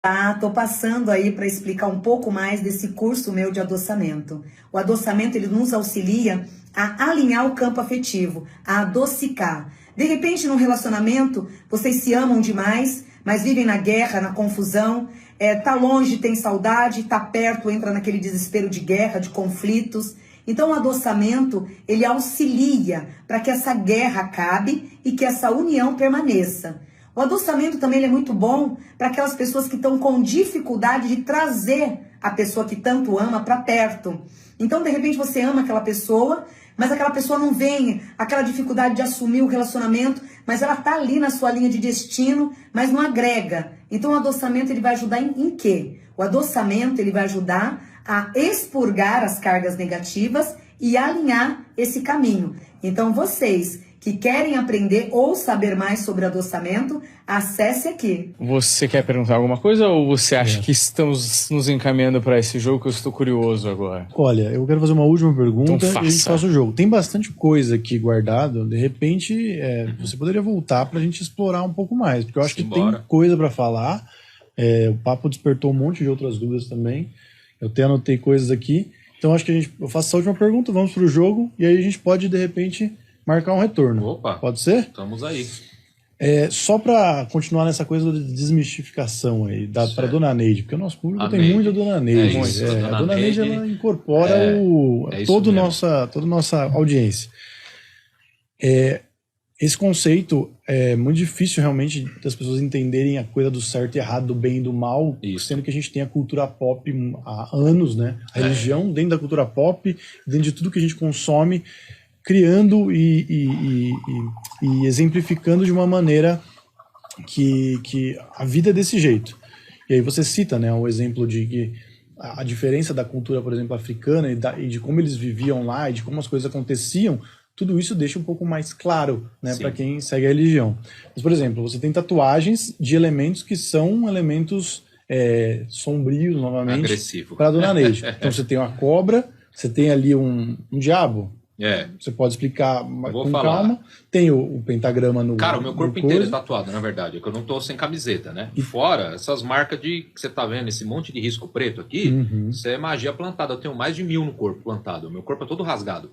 Tá, tô passando aí para explicar um pouco mais desse curso meu de adoçamento. O adoçamento ele nos auxilia a alinhar o campo afetivo, a adocicar. De repente, num relacionamento, vocês se amam demais, mas vivem na guerra, na confusão. Tá longe, tem saudade, tá perto, entra naquele desespero de guerra, de conflitos. Então, o adoçamento ele auxilia para que essa guerra acabe e que essa união permaneça. O adoçamento também ele é muito bom para aquelas pessoas que estão com dificuldade de trazer a pessoa que tanto ama para perto. Então, de repente, você ama aquela pessoa, mas aquela pessoa não vem, aquela dificuldade de assumir o relacionamento, mas ela está ali na sua linha de destino, mas não agrega. Então, o adoçamento ele vai ajudar em quê? O adoçamento ele vai ajudar a expurgar as cargas negativas e alinhar esse caminho. Então, vocês que querem aprender ou saber mais sobre adoçamento, acesse aqui. Você quer perguntar alguma coisa ou você acha que estamos nos encaminhando para esse jogo que eu estou curioso agora? Olha, eu quero fazer uma última pergunta Então e a gente faz o jogo. Tem bastante coisa aqui guardado, de repente você poderia voltar pra gente explorar um pouco mais, porque eu acho que tem coisa para falar. O papo despertou um monte de outras dúvidas também. Eu até anotei coisas aqui. Então acho que eu faço essa última pergunta, vamos pro jogo e aí a gente pode de repente marcar um retorno. Opa, pode ser? Estamos aí. Só para continuar nessa coisa de desmistificação aí, para Dona Neide, porque o nosso público tem muito a Dona Neide. A Dona Neide ela incorpora toda a nossa audiência. Esse conceito é muito difícil realmente das pessoas entenderem a coisa do certo e errado, do bem e do mal, sendo que a gente tem a cultura pop há anos, né? A religião dentro da cultura pop, dentro de tudo que a gente consome, criando e exemplificando de uma maneira que a vida é desse jeito. E aí você cita, né, o exemplo de que a diferença da cultura, por exemplo, africana e de como eles viviam lá e de como as coisas aconteciam, tudo isso deixa um pouco mais claro, né, para quem segue a religião. Mas, por exemplo, você tem tatuagens de elementos que são elementos sombrios, novamente, para Dona Neide. Então você tem uma cobra, você tem ali um diabo. Você pode explicar com calma. Tem o pentagrama no... Cara, o meu corpo inteiro é tatuado, na verdade. É que eu não tô sem camiseta, né? E fora essas marcas que você tá vendo, esse monte de risco preto aqui, isso é magia plantada. Eu tenho mais de 1000 no corpo plantado. O meu corpo é todo rasgado.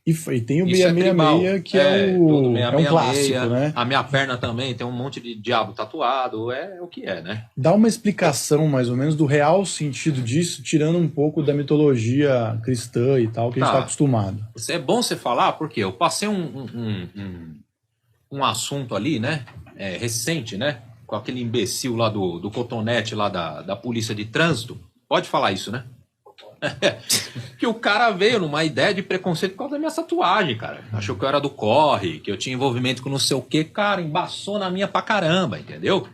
E tem o 666, que é um clássico, né? A minha perna também tem um monte de diabo tatuado. É o que é, né? Dá uma explicação, mais ou menos, do real sentido disso, tirando um pouco da mitologia cristã e tal, que a gente está acostumado. É bom você falar, porque eu passei um assunto ali, né? Recente, né? Com aquele imbecil lá do cotonete lá da polícia de trânsito. Pode falar isso, né? Que o cara veio numa ideia de preconceito por causa da minha tatuagem, cara. Achou que eu era do corre, que eu tinha envolvimento com não sei o que, cara, embaçou na minha pra caramba, entendeu?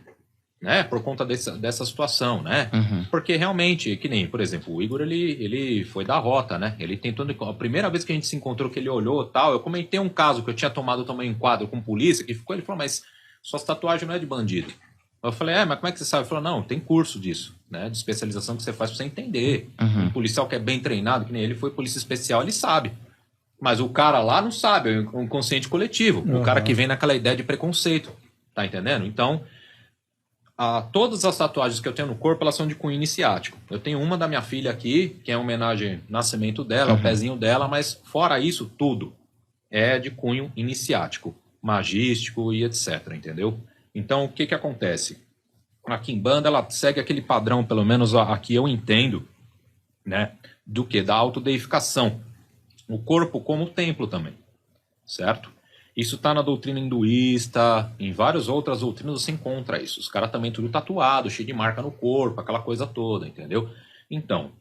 Né? Por conta dessa situação, né? Porque realmente, que nem, por exemplo, o Igor, ele foi da rota, né? Ele tentou, a primeira vez que a gente se encontrou, que ele olhou e tal, eu comentei um caso que eu tinha tomado também em quadro com polícia, que ficou, ele falou, mas suas tatuagens não é de bandido. Eu falei, mas como é que você sabe? Ele falou, não, tem curso disso, né? De especialização que você faz pra você entender. Um policial que é bem treinado, que nem ele foi polícia especial, ele sabe. Mas o cara lá não sabe, é um inconsciente coletivo. O cara que vem naquela ideia de preconceito, tá entendendo? Então, todas as tatuagens que eu tenho no corpo, elas são de cunho iniciático. Eu tenho uma da minha filha aqui, que é uma homenagem ao nascimento dela, ao pezinho dela, mas fora isso, tudo é de cunho iniciático, magístico e etc, entendeu? Então, o que acontece? A Quimbanda, ela segue aquele padrão, pelo menos aqui eu entendo, né? Do que? Da autodeificação. O corpo como templo também, certo? Isso está na doutrina hinduísta, em várias outras doutrinas você encontra isso. Os caras também tudo tatuado, cheio de marca no corpo, aquela coisa toda, entendeu? Então,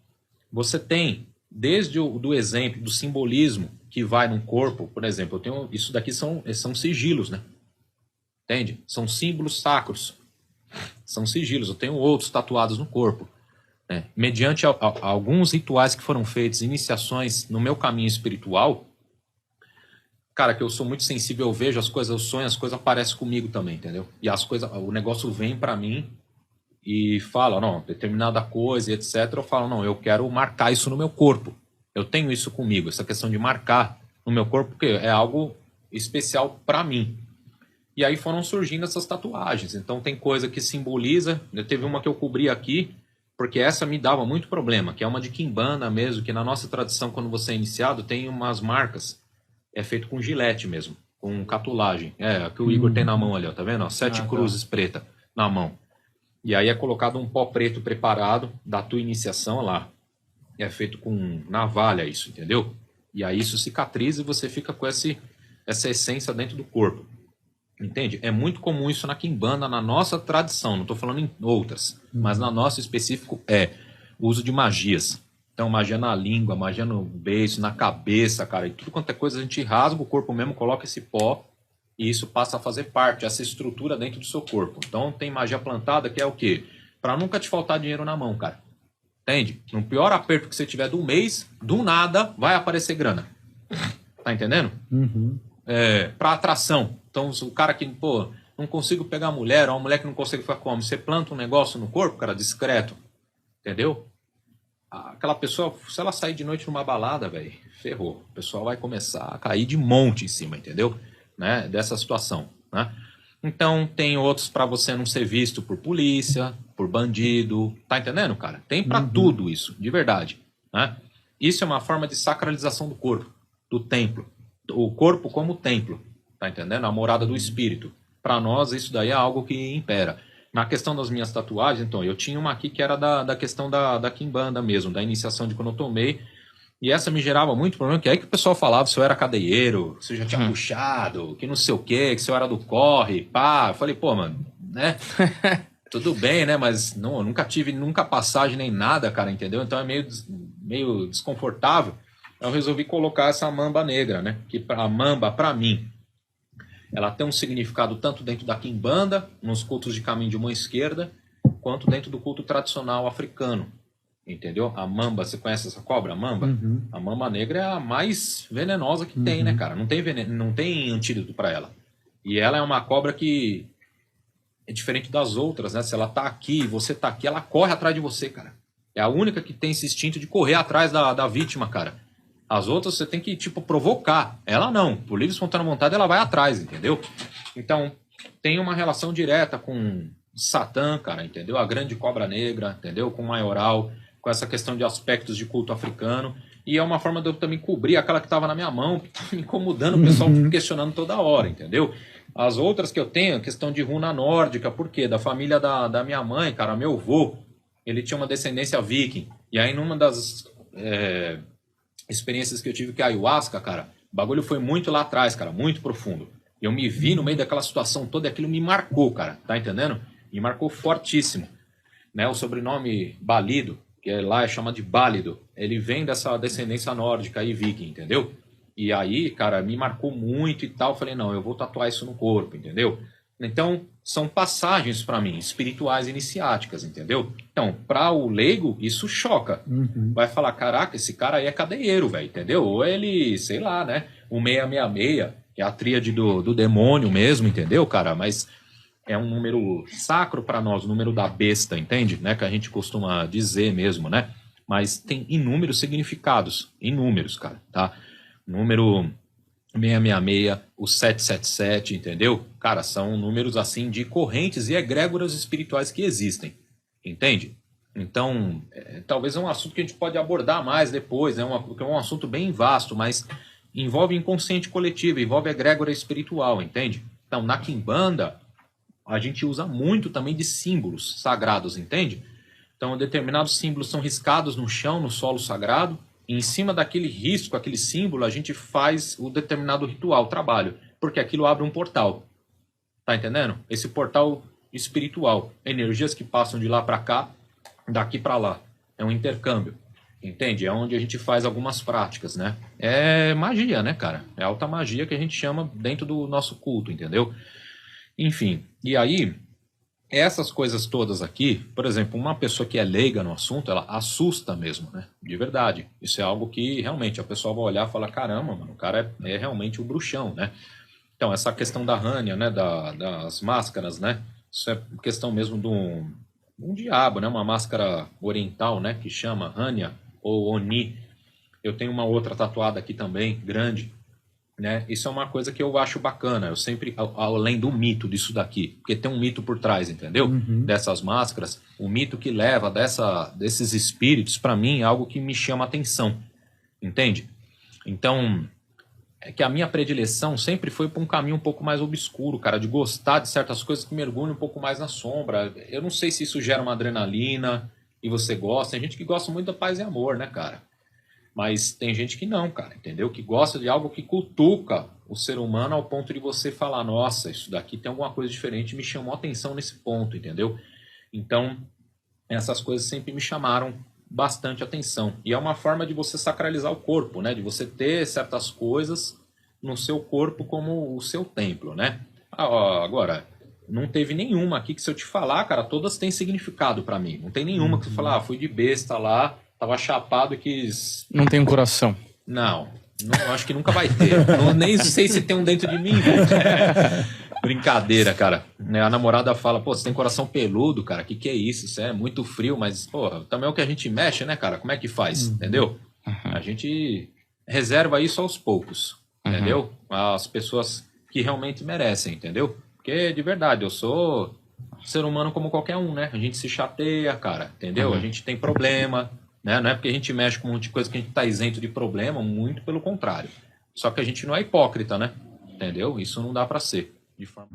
você tem, desde do exemplo, do simbolismo que vai no corpo, por exemplo, eu tenho, isso daqui são sigilos, né? Entende? São símbolos sacros. São sigilos. Eu tenho outros tatuados no corpo. Mediante alguns rituais que foram feitos, iniciações no meu caminho espiritual, cara, que eu sou muito sensível, eu vejo as coisas, eu sonho, as coisas aparecem comigo também, entendeu? E as coisas, o negócio vem pra mim e fala, não, determinada coisa, etc. Eu falo, não, eu quero marcar isso no meu corpo. Eu tenho isso comigo, essa questão de marcar no meu corpo, porque é algo especial pra mim. E aí foram surgindo essas tatuagens. Então tem coisa que simboliza. Eu teve uma que eu cobri aqui, porque essa me dava muito problema, que é uma de quimbanda mesmo, que na nossa tradição, quando você é iniciado, tem umas marcas. É feito com gilete mesmo, com catulagem. É, que o Igor tem na mão ali, ó, tá vendo? Ó, 7 cruzes preta na mão. E aí é colocado um pó preto preparado da tua iniciação lá. É feito com navalha isso, entendeu? E aí isso cicatriza e você fica com essa essência dentro do corpo. Entende? É muito comum isso na quimbanda, na nossa tradição. Não estou falando em outras, mas na nossa específico o uso de magias. Então, magia na língua, magia no beiço, na cabeça, cara. E tudo quanto é coisa, a gente rasga o corpo mesmo, coloca esse pó e isso passa a fazer parte, essa estrutura dentro do seu corpo. Então, tem magia plantada que é o quê? Para nunca te faltar dinheiro na mão, cara. Entende? No pior aperto que você tiver do mês, do nada, vai aparecer grana. Tá entendendo? Para atração. Então, o cara que, pô, não consigo pegar a mulher, ou a mulher que não consegue ficar com homem, você planta um negócio no corpo, cara, discreto. Entendeu? Aquela pessoa, se ela sair de noite numa balada, velho, ferrou. O pessoal vai começar a cair de monte em cima, entendeu? Né? Dessa situação, né? Então, tem outros para você não ser visto por polícia, por bandido. Tá entendendo, cara? Tem para tudo isso, de verdade, né? Isso é uma forma de sacralização do corpo, do templo. O corpo como templo, tá entendendo? A morada do espírito. Para nós, isso daí é algo que impera. Na questão das minhas tatuagens, então, eu tinha uma aqui que era da questão da quimbanda mesmo, da iniciação de quando eu tomei. E essa me gerava muito problema, que é aí que o pessoal falava se eu era cadeieiro, se eu já tinha puxado, que não sei o quê, que se eu era do corre, pá. Eu falei, pô, mano, né? Tudo bem, né? Mas não, eu nunca tive passagem nem nada, cara, entendeu? Então é meio desconfortável. Eu resolvi colocar essa mamba negra, né? Que a mamba, pra mim, ela tem um significado tanto dentro da quimbanda, nos cultos de caminho de mão esquerda, quanto dentro do culto tradicional africano. Entendeu? A mamba, você conhece essa cobra, a mamba? A mamba negra é a mais venenosa que tem, né, cara? Não tem veneno, não tem antídoto para ela. E ela é uma cobra que é diferente das outras, né? Se ela tá aqui e você tá aqui, ela corre atrás de você, cara. É a única que tem esse instinto de correr atrás da vítima, cara. As outras você tem que, tipo, provocar. Ela não. Por livre e espontânea vontade, ela vai atrás, entendeu? Então, tem uma relação direta com Satã, cara, entendeu? A grande cobra negra, entendeu? Com o maioral, com essa questão de aspectos de culto africano. E é uma forma de eu também cobrir aquela que estava na minha mão, que estava me incomodando, o pessoal questionando toda hora, entendeu? As outras que eu tenho, a questão de runa nórdica, por quê? Da família da minha mãe, cara, meu avô, ele tinha uma descendência viking. E aí, numa das experiências que eu tive com a ayahuasca, cara, o bagulho foi muito lá atrás, cara, muito profundo. Eu me vi no meio daquela situação toda e aquilo me marcou, cara, tá entendendo? Me marcou fortíssimo. Né? O sobrenome Balido, que lá é chamado de Bálido, ele vem dessa descendência nórdica aí, viking, entendeu? E aí, cara, me marcou muito e tal. Falei, não, eu vou tatuar isso no corpo, entendeu? Então, são passagens para mim, espirituais iniciáticas, entendeu? Então, para o leigo, isso choca. Vai falar, caraca, esse cara aí é cadeieiro, velho, entendeu? Ou ele, sei lá, né? O 666, que é a tríade do demônio mesmo, entendeu, cara? Mas é um número sacro para nós, o número da besta, entende? Né? Que a gente costuma dizer mesmo, né? Mas tem inúmeros significados, inúmeros, cara, tá? Número 666, o 777, entendeu? Cara, são números assim de correntes e egrégoras espirituais que existem, entende? Então, talvez é um assunto que a gente pode abordar mais depois, né? Porque é um assunto bem vasto, mas envolve inconsciente coletivo, envolve egrégora espiritual, entende? Então, na Quimbanda, a gente usa muito também de símbolos sagrados, entende? Então, determinados símbolos são riscados no chão, no solo sagrado, e em cima daquele risco, aquele símbolo, a gente faz o determinado ritual, o trabalho, porque aquilo abre um portal. Tá entendendo? Esse portal espiritual, energias que passam de lá para cá, daqui para lá. É um intercâmbio, entende? É onde a gente faz algumas práticas, né? É magia, né, cara? É alta magia que a gente chama dentro do nosso culto, entendeu? Enfim, e aí, essas coisas todas aqui, por exemplo, uma pessoa que é leiga no assunto, ela assusta mesmo, né? De verdade. Isso é algo que realmente a pessoa vai olhar e falar, caramba, mano, o cara é realmente o bruxão, né? Então, essa questão da rânia, né? Das máscaras, né? Isso é questão mesmo de um diabo, né? Uma máscara oriental, né? Que chama rânia ou oni. Eu tenho uma outra tatuada aqui também, grande, né? Isso é uma coisa que eu acho bacana. Eu sempre, além do mito disso daqui, porque tem um mito por trás, entendeu? Dessas máscaras, o mito que leva desses espíritos, para mim, é algo que me chama a atenção, entende? Então, é que a minha predileção sempre foi para um caminho um pouco mais obscuro, cara, de gostar de certas coisas que mergulham um pouco mais na sombra. Eu não sei se isso gera uma adrenalina e você gosta. Tem gente que gosta muito da paz e amor, né, cara? Mas tem gente que não, cara, entendeu? Que gosta de algo que cutuca o ser humano ao ponto de você falar, nossa, isso daqui tem alguma coisa diferente, me chamou a atenção nesse ponto, entendeu? Então, essas coisas sempre me chamaram bastante atenção. E é uma forma de você sacralizar o corpo, né? De você ter certas coisas no seu corpo como o seu templo, né? Agora, não teve nenhuma aqui que, se eu te falar, cara, todas têm significado pra mim. Não tem nenhuma que você fala, fui de besta lá, tava chapado e quis... Não tem um coração. Não, acho que nunca vai ter. Nem sei se tem um dentro de mim. Brincadeira, cara. A namorada fala, pô, você tem coração peludo, cara, que é isso? Isso é muito frio, mas, pô, também é o que a gente mexe, né, cara? Como é que faz, entendeu? A gente reserva isso aos poucos, entendeu? As pessoas que realmente merecem, entendeu? Porque, de verdade, eu sou ser humano como qualquer um, né? A gente se chateia, cara, entendeu? A gente tem problema, né? Não é porque a gente mexe com um monte de coisa que a gente tá isento de problema, muito pelo contrário. Só que a gente não é hipócrita, né? Entendeu? Isso não dá pra ser. De forma...